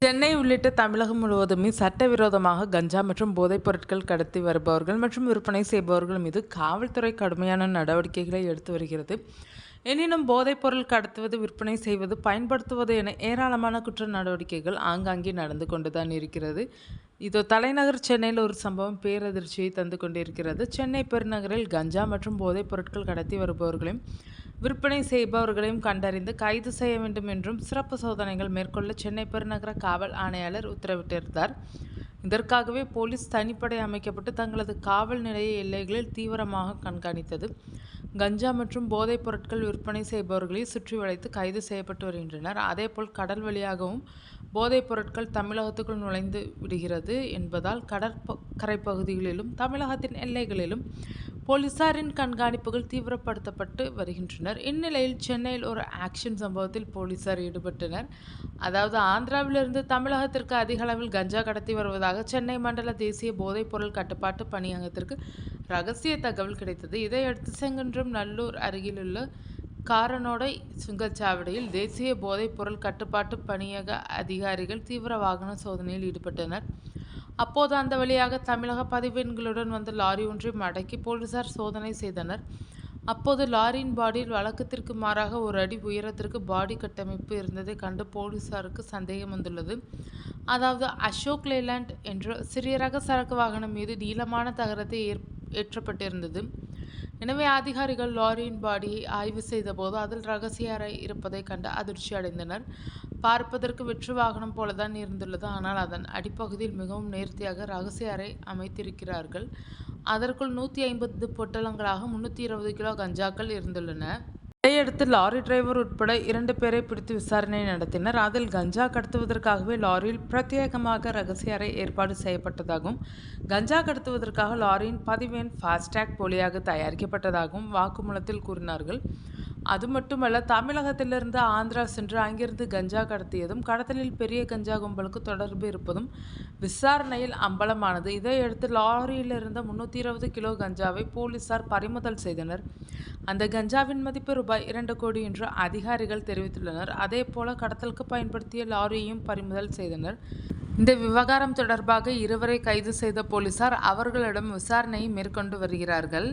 சென்னை உள்ளிட்ட தமிழகம் முழுவதுமே சட்டவிரோதமாக கஞ்சா மற்றும் போதைப் பொருட்கள் கடத்தி வருபவர்கள் மற்றும் விற்பனை செய்பவர்கள் மீது காவல்துறை கடுமையான நடவடிக்கைகளை எடுத்து வருகிறது. எனினும் போதைப் பொருள் கடத்துவது, விற்பனை செய்வது, பயன்படுத்துவது என ஏராளமான குற்ற நடவடிக்கைகள் ஆங்காங்கே நடந்து கொண்டுதான் இருக்கிறது. இதோ தலைநகர் சென்னையில் ஒரு சம்பவம் பேரதிர்ச்சியை தந்து கொண்டிருக்கிறது. சென்னை பெருநகரில் கஞ்சா மற்றும் போதைப் பொருட்கள் கடத்தி வருபவர்களையும் விற்பனை செய்பவர்களையும் கண்டறிந்து கைது செய்ய வேண்டும் என்றும் சிறப்பு சோதனைகள் மேற்கொள்ள சென்னை பெருநகர காவல் ஆணையாளர் உத்தரவிட்டிருந்தார். இதற்காகவே போலீஸ் தனிப்படை அமைக்கப்பட்டு தங்களது காவல் நிலைய எல்லைகளில் தீவிரமாக கண்காணித்தது. கஞ்சா மற்றும் போதைப் பொருட்கள் விற்பனை செய்பவர்களை சுற்றி வளைத்து கைது செய்யப்பட்டு வருகின்றனர். அதேபோல் கடல் வழியாகவும் போதைப் பொருட்கள் தமிழகத்துக்குள் நுழைந்து விடுகிறது என்பதால் கடற்கரை பகுதிகளிலும் தமிழகத்தின் எல்லைகளிலும் போலீசாரின் கண்காணிப்புகள் தீவிரப்படுத்தப்பட்டு வருகின்றனர். இந்நிலையில் சென்னையில் ஒரு ஆக்ஷன் சம்பவத்தில் போலீசார் ஈடுபட்டனர். அதாவது ஆந்திராவிலிருந்து தமிழகத்திற்கு அதிக அளவில் கஞ்சா கடத்தி வருவதாக சென்னை மண்டல தேசிய போதைப் பொருள் கட்டுப்பாட்டு பணியகத்திற்கு ரகசிய தகவல் கிடைத்தது. இதையடுத்து செங்குன்றம் நல்லூர் அருகிலுள்ள காரனோடை சுங்கச்சாவடியில் தேசிய போதைப் பொருள் கட்டுப்பாட்டு பணியக அதிகாரிகள் தீவிர வாகன சோதனையில் ஈடுபட்டனர். அப்போது அந்த வழியாக தமிழக பதிவெண்களுடன் வந்த லாரி ஒன்றை மடக்கி போலீசார் சோதனை செய்தனர். அப்போது லாரியின் பாடியில் வழக்கத்திற்கு மாறாக ஒரு அடி உயரத்திற்கு பாடி கட்டமைப்பு இருந்ததை கண்டு போலீசாருக்கு சந்தேகம் வந்துள்ளது. அதாவது அசோக் லேலாண்ட் என்ற சிறிய ரக சரக்கு வாகனம் மீது நீளமான தகரத்தை ஏற்றப்பட்டிருந்தது. எனவே அதிகாரிகள் லாரியின் பாடியை ஆய்வு செய்தபோது அதில் ரகசிய அறை இருப்பதை கண்டு அதிர்ச்சி அடைந்தனர். பார்ப்பதற்கு வெற்று வாகனம் போலதான் இருந்துள்ளது. ஆனால் அதன் அடிப்பகுதியில் மிகவும் நேர்த்தியாக ரகசிய அறை அமைத்திருக்கிறார்கள். அதற்குள் 150 பொட்டலங்களாக 320 கிலோ கஞ்சாக்கள் இருந்துள்ளன. இதையடுத்து லாரி டிரைவர் உட்பட 2 பேரை பிடித்து விசாரணை நடத்தினர். அதில் கஞ்சா கடத்துவதற்காகவே லாரியில் பிரத்யேகமாக ரகசிய அறை ஏற்பாடு செய்யப்பட்டதாகவும், கஞ்சா கடத்துவதற்காக லாரியின் பதிவெண் ஃபாஸ்டாக் போலியாக தயாரிக்கப்பட்டதாகவும் வாக்குமூலத்தில் கூறினார்கள். அது மட்டுமல்ல, தமிழகத்திலிருந்து ஆந்திரா சென்று அங்கிருந்து கஞ்சா கடத்தியதும், கடத்தலில் பெரிய கஞ்சா கும்பலுக்கு தொடர்பு இருப்பதும் விசாரணையில் அம்பலமானது. இதையடுத்து லாரியில் இருந்த 320 கிலோ கஞ்சாவை போலீசார் பறிமுதல் செய்தனர். அந்த கஞ்சாவின் மதிப்பு ரூபாய் 2 கோடி என்று அதிகாரிகள் தெரிவித்துள்ளனர். அதேபோல கடத்தலுக்கு பயன்படுத்திய லாரியையும் பறிமுதல் செய்தனர். இந்த விவகாரம் தொடர்பாக இருவரை கைது செய்த போலீசார் அவர்களிடம் விசாரணையை மேற்கொண்டு வருகிறார்கள்.